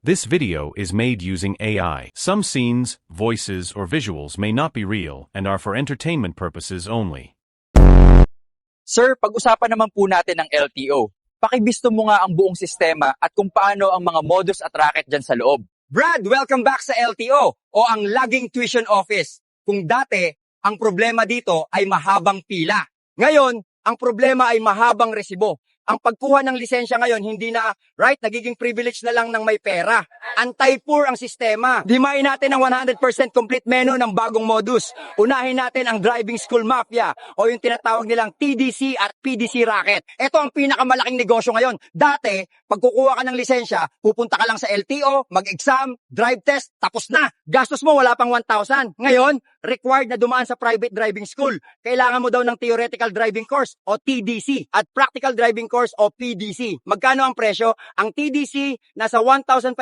This video is made using AI. Some scenes, voices, or visuals may not be real and are for entertainment purposes only. Sir, pag-usapan naman po natin ng LTO. Pakibisto mo nga ang buong sistema at kung paano ang mga modus at racket dyan sa loob. Brad, welcome back sa LTO o ang laging tuition office. Kung dati, ang problema dito ay mahabang pila. Ngayon, ang problema ay mahabang resibo. Ang pagkuha ng lisensya ngayon, hindi na, nagiging privilege na lang ng may pera. Anti-poor ang sistema. Dimayin natin ang 100% complete menu ng bagong modus. Unahin natin ang driving school mafia o yung tinatawag nilang TDC at PDC racket. Ito ang pinakamalaking negosyo ngayon. Dati, pag kukuha ka ng lisensya, pupunta ka lang sa LTO, mag-exam, drive test, tapos na. Gastos mo wala pang 1,000. Ngayon, required na dumaan sa private driving school. Kailangan mo daw ng theoretical driving course o TDC at practical driving course o PDC. Magkano ang presyo? Ang TDC nasa 1,500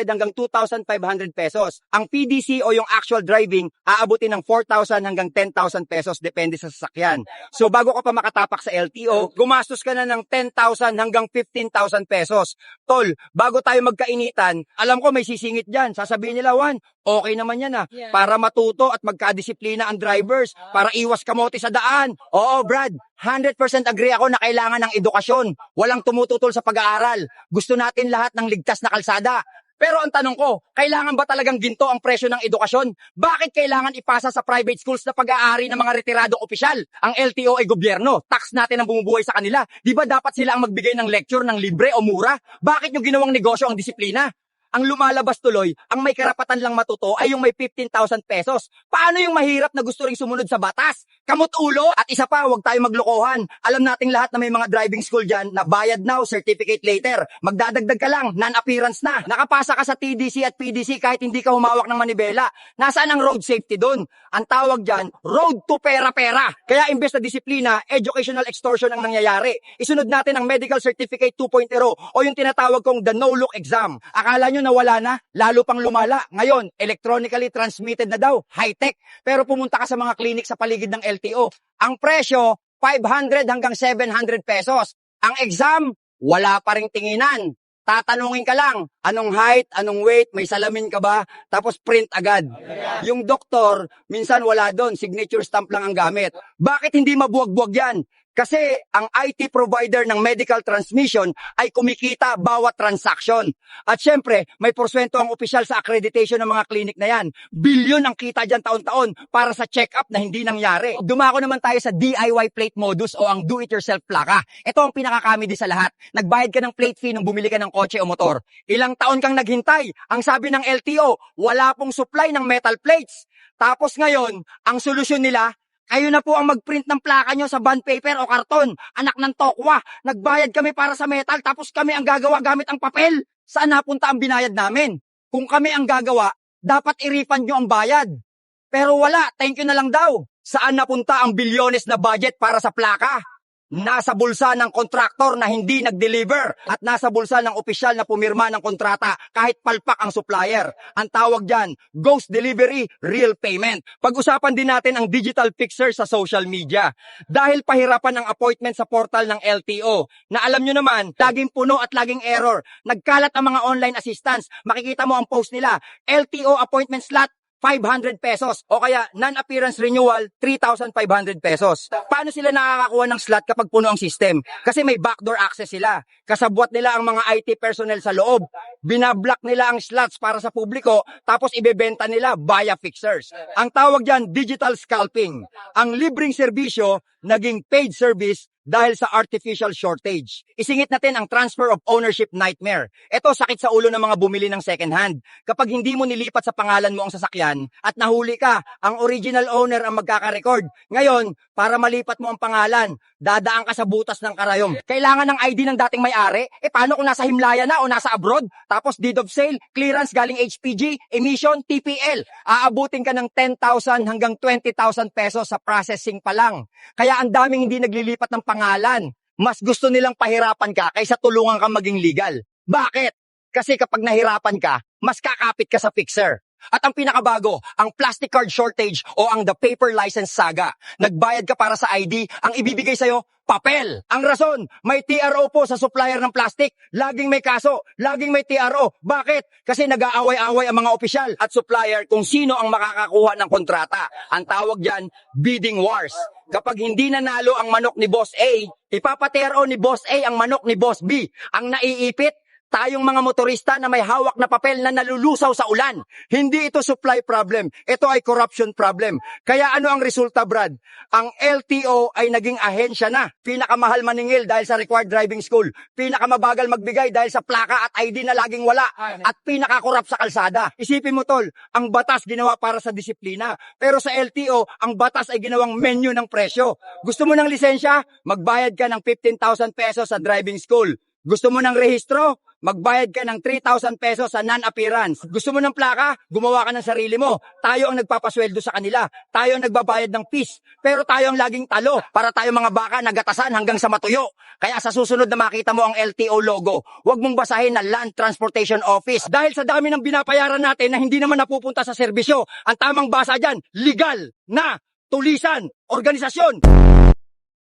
hanggang 2,500 pesos. Ang PDC o yung actual driving aabutin ng 4,000 hanggang 10,000 pesos depende sa sasakyan. So bago ka pa makatapak sa LTO, gumastos ka na ng 10,000 hanggang 15,000 pesos. Tol, bago tayo magkainitan, alam ko may sisingit dyan. Sasabihin nila, Juan, okay naman yan para matuto at magkadisiplina ang drivers, para iwas kamote sa daan. Oo, Brad, 100% agree ako na kailangan ng edukasyon. Walang tumututol sa pag-aaral. Gusto natin lahat ng ligtas na kalsada. Pero ang tanong ko, kailangan ba talagang ginto ang presyo ng edukasyon? Bakit kailangan ipasa sa private schools na pag-aari ng mga retiradong opisyal? Ang LTO ay gobyerno, tax natin ang bumubuhay sa kanila. Di ba dapat sila ang magbigay ng lecture ng libre o mura? Bakit nyo ginawang negosyo ang disiplina? Ang lumalabas tuloy, ang may karapatan lang matuto ay yung may 15,000 pesos. Paano yung mahirap na gusto ring sumunod sa batas? Kamot ulo? At isa pa, huwag tayo maglokohan. Alam nating lahat na may mga driving school dyan na bayad now, certificate later. Magdadagdag ka lang, non-appearance na. Nakapasa ka sa TDC at PDC kahit hindi ka humawak ng manibela. Nasaan ang road safety dun? Ang tawag dyan, road to pera-pera. Kaya imbes na disiplina, educational extortion ang nangyayari. Isunod natin ang Medical Certificate 2.0 o yung tinatawag kong the no-look exam. Akala nyo na wala na, lalo pang lumala. Ngayon, electronically transmitted na daw, high-tech. Pero pumunta ka sa mga clinic sa paligid ng LTO. Ang presyo, 500 hanggang 700 pesos. Ang exam, wala pa ring tinginan. Tatanungin ka lang, anong height, anong weight, may salamin ka ba, tapos print agad. Yung doktor, minsan wala doon, signature stamp lang ang gamit. Bakit hindi mabuwag-buwag yan? Kasi ang IT provider ng medical transmission ay kumikita bawat transaction. At syempre, may porsyento ang opisyal sa accreditation ng mga clinic na yan. Bilyon ang kita dyan taon-taon para sa check-up na hindi nangyari. Dumako naman tayo sa DIY plate modus o ang do-it-yourself plaka. Ito ang pinakakamidi sa lahat. Nagbayad ka ng plate fee nung bumili ka ng kotse o motor. Ilang taon kang naghintay. Ang sabi ng LTO, wala pong supply ng metal plates. Tapos ngayon, ang solusyon nila, kayo na po ang mag-print ng plaka nyo sa bond paper o karton. Anak ng tokwa. Nagbayad kami para sa metal tapos kami ang gagawa gamit ang papel. Saan napunta ang binayad namin? Kung kami ang gagawa, dapat i-refund nyo ang bayad. Pero wala, thank you na lang daw. Saan napunta ang bilyones na budget para sa plaka? Nasa bulsa ng kontraktor na hindi nag-deliver at nasa bulsa ng opisyal na pumirma ng kontrata kahit palpak ang supplier. Ang tawag dyan, ghost delivery, real payment. Pag-usapan din natin ang digital fixer sa social media. Dahil pahirapan ang appointment sa portal ng LTO, na alam nyo naman, laging puno at laging error. Nagkalat ang mga online assistants. Makikita mo ang post nila, LTO appointment slot, 500 pesos o kaya non-appearance renewal 3,500 pesos. Paano sila nakakakuha ng slot kapag puno ang system? Kasi may backdoor access sila. Kasabwat nila ang mga IT personnel sa loob. Binablock nila ang slots para sa publiko tapos ibebenta nila via fixers. Ang tawag diyan digital scalping. Ang libreng serbisyo naging paid service dahil sa artificial shortage. Isingit natin ang transfer of ownership nightmare. Ito sakit sa ulo ng mga bumili ng second hand. Kapag hindi mo nilipat sa pangalan mo ang sasakyan at nahuli ka, ang original owner ang magkaka-record. Ngayon, para malipat mo ang pangalan, dadaan ka sa butas ng karayom. Kailangan ng ID ng dating may-ari? Paano kung nasa Himlaya na o nasa abroad? Tapos deed of sale, clearance galing HPG, emission, TPL. Aabutin ka ng 10,000 hanggang 20,000 pesos sa processing pa lang. Kaya ang daming hindi naglilipat ng pangalan. Mas gusto nilang pahirapan ka kaysa tulungan ka maging legal. Bakit? Kasi kapag nahirapan ka, mas kakapit ka sa fixer. At ang pinakabago, ang plastic card shortage o ang the paper license saga. Nagbayad ka para sa ID, ang ibibigay sa'yo, papel. Ang rason, may TRO po sa supplier ng plastic. Laging may kaso, laging may TRO. Bakit? Kasi nag-aaway-away ang mga opisyal at supplier kung sino ang makakakuha ng kontrata. Ang tawag dyan, bidding wars. Kapag hindi nanalo ang manok ni Boss A, ipapa-TRO ni Boss A ang manok ni Boss B. Ang naiipit, tayong mga motorista na may hawak na papel na nalulusaw sa ulan. Hindi ito supply problem. Ito ay corruption problem. Kaya ano ang resulta, Brad? Ang LTO ay naging ahensya na. Pinakamahal maningil dahil sa required driving school. Pinakamabagal magbigay dahil sa plaka at ID na laging wala. At pinakakorap sa kalsada. Isipin mo, tol, ang batas ginawa para sa disiplina. Pero sa LTO, ang batas ay ginawang menu ng presyo. Gusto mo ng lisensya? Magbayad ka ng 15,000 pesos sa driving school. Gusto mo ng rehistro? Magbayad ka ng 3,000 pesos sa non-appearance. Gusto mo ng plaka? Gumawa ka ng sarili mo. Tayo ang nagpapasweldo sa kanila. Tayo ang nagbabayad ng fees. Pero tayo ang laging talo para tayo mga baka nagatasan hanggang sa matuyo. Kaya sa susunod na makita mo ang LTO logo, huwag mong basahin na Land Transportation Office. Dahil sa dami ng binapayaran natin na hindi naman napupunta sa serbisyo, ang tamang basa dyan, legal na tulisan, organisasyon.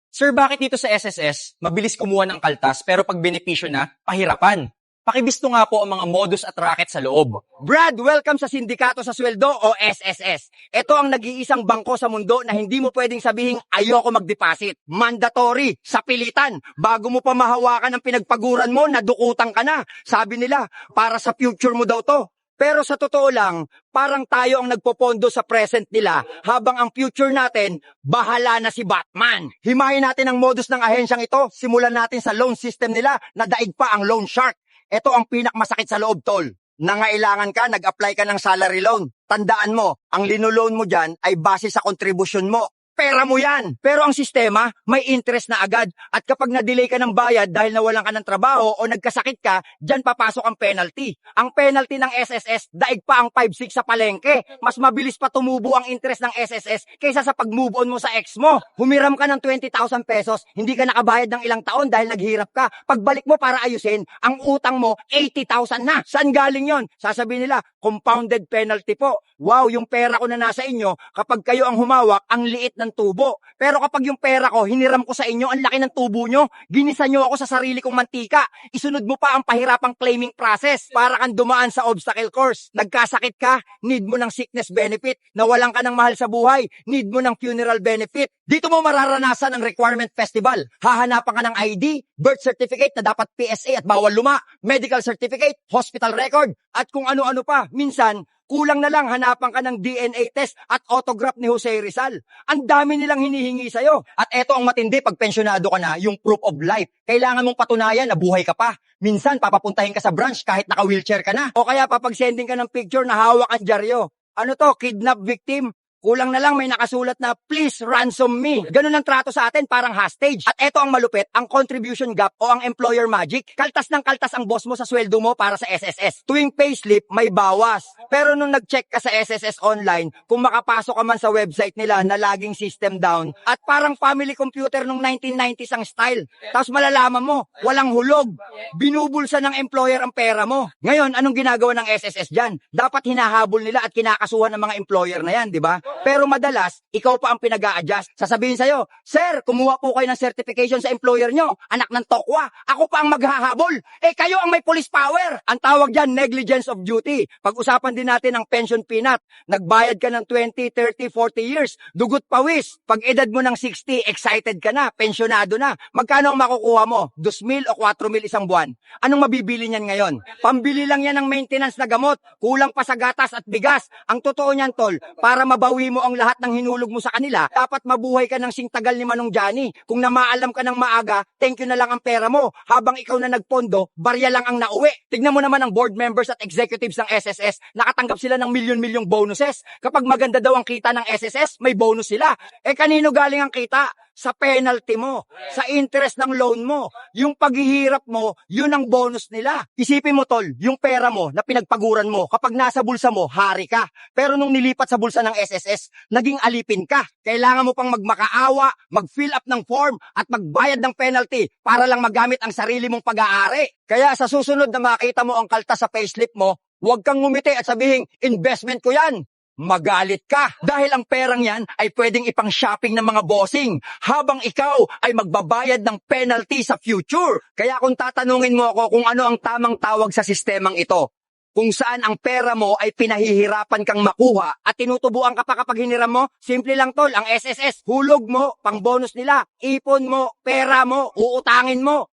Sir, bakit dito sa SSS, mabilis kumuha ng kaltas pero pag benepisyo na, pahirapan? Pakibisto nga po ang mga modus at racket sa loob. Brad, welcome sa Sindikato sa Sweldo o SSS. Ito ang nag-iisang bangko sa mundo na hindi mo pwedeng sabihing ayoko mag-deposit. Mandatory, sa pilitan. Bago mo pa mahawakan ang pinagpaguran mo, nadukutan ka na. Sabi nila, para sa future mo daw to. Pero sa totoo lang, parang tayo ang nagpopondo sa present nila habang ang future natin, bahala na si Batman. Himayin natin ang modus ng ahensyang ito, simulan natin sa loan system nila na daig pa ang loan shark. Ito ang pinakmasakit sa loob, tol. Nangailangan ka, nag-apply ka ng salary loan. Tandaan mo, ang linoloan mo dyan ay base sa contribution mo. Pera mo yan. Pero ang sistema, may interest na agad. At kapag na-delay ka ng bayad dahil nawalan ka ng trabaho o nagkasakit ka, dyan papasok ang penalty. Ang penalty ng SSS, daig pa ang 5-6 sa palengke. Mas mabilis pa tumubo ang interest ng SSS kaysa sa pag-move on mo sa ex mo. Humiram ka ng 20,000 pesos, hindi ka nakabayad ng ilang taon dahil naghirap ka. Pagbalik mo para ayusin, ang utang mo, 80,000 na. Saan galing yon? Sasabihin nila, compounded penalty po. Wow, yung pera ko na nasa inyo, kapag kayo ang humawak, ang liit ng tubo. Pero kapag yung pera ko, hiniram ko sa inyo, ang laki ng tubo nyo, ginisa nyo ako sa sarili kong mantika. Isunod mo pa ang pahirapang claiming process para kang dumaan sa obstacle course. Nagkasakit ka, need mo ng sickness benefit. Nawalan ka ng mahal sa buhay, need mo ng funeral benefit. Dito mo mararanasan ang requirement festival. Hahanapan ka ng ID, birth certificate na dapat PSA at bawal luma, medical certificate, hospital record, at kung ano-ano pa. Minsan, kulang na lang hanapan ka ng DNA test at autograph ni Jose Rizal. Ang dami nilang hinihingi sa'yo. At eto ang matindi pag pensyonado ka na, yung proof of life. Kailangan mong patunayan na buhay ka pa. Minsan, papapuntahin ka sa branch kahit naka-wheelchair ka na. O kaya papag-sending ka ng picture na hawak ang dyaryo. Ano to, kidnap victim? Kulang na lang may nakasulat na, please ransom me. Ganun ang trato sa atin, parang hostage. At eto ang malupit, ang contribution gap o ang employer magic. Kaltas ng kaltas ang boss mo sa sweldo mo para sa SSS. Tuwing payslip, may bawas. Pero nung nag-check ka sa SSS online, kung makapasok ka man sa website nila na laging system down, at parang family computer nung 1990s ang style. Tapos malalaman mo, walang hulog. Binubulsa ng employer ang pera mo. Ngayon, anong ginagawa ng SSS dyan? Dapat hinahabol nila at kinakasuhan ng mga employer na yan, di ba? Pero madalas, ikaw pa ang pinag-a-adjust. Sasabihin sa'yo, Sir, kumuha po kayo ng certification sa employer nyo. Anak ng tokwa. Ako pa ang maghahabol. Kayo ang may police power. Ang tawag dyan, negligence of duty. Pag-usapan din natin ang pension peanut. Nagbayad ka ng 20, 30, 40 years. Dugot pawis. Pag edad mo ng 60, excited ka na. Pensionado na. Magkano ang makukuha mo? 2,000 o 4,000 isang buwan. Anong mabibili niyan ngayon? Pambili lang yan ng maintenance na gamot. Kulang pa sa gatas at bigas. Ang totoo niyan, tol, para mabawi mo ang lahat ng hinulog mo sa kanila, dapat mabuhay ka ng singtagal ni Manong Johnny. Kung namaalam ka ng maaga, thank you na lang ang pera mo. Habang ikaw na nagpondo, barya lang ang nauwi. Tignan mo naman ang board members at executives ng SSS, nakatanggap sila ng milyon-milyong bonuses. Kapag maganda daw ang kita ng SSS, may bonus sila. Kanino galing ang kita? Sa penalty mo, sa interest ng loan mo, yung paghihirap mo, yun ang bonus nila. Isipin mo, tol, yung pera mo na pinagpaguran mo, kapag nasa bulsa mo, hari ka. Pero nung nilipat sa bulsa ng SSS, naging alipin ka. Kailangan mo pang magmakaawa, mag-fill up ng form, at magbayad ng penalty para lang magamit ang sarili mong pag-aari. Kaya sa susunod na makita mo ang kaltas sa payslip mo, Huwag kang ngumiti at sabihin, investment ko yan. Magalit ka dahil ang perang yan ay pwedeng ipang shopping ng mga bossing habang ikaw ay magbabayad ng penalty sa future. Kaya kung tatanungin mo ako kung ano ang tamang tawag sa sistemang ito, kung saan ang pera mo ay pinahihirapan kang makuha at tinutubuan ka pa kapag hiniram mo, simple lang tol, ang SSS, hulog mo, pang bonus nila, ipon mo, pera mo, uutangin mo.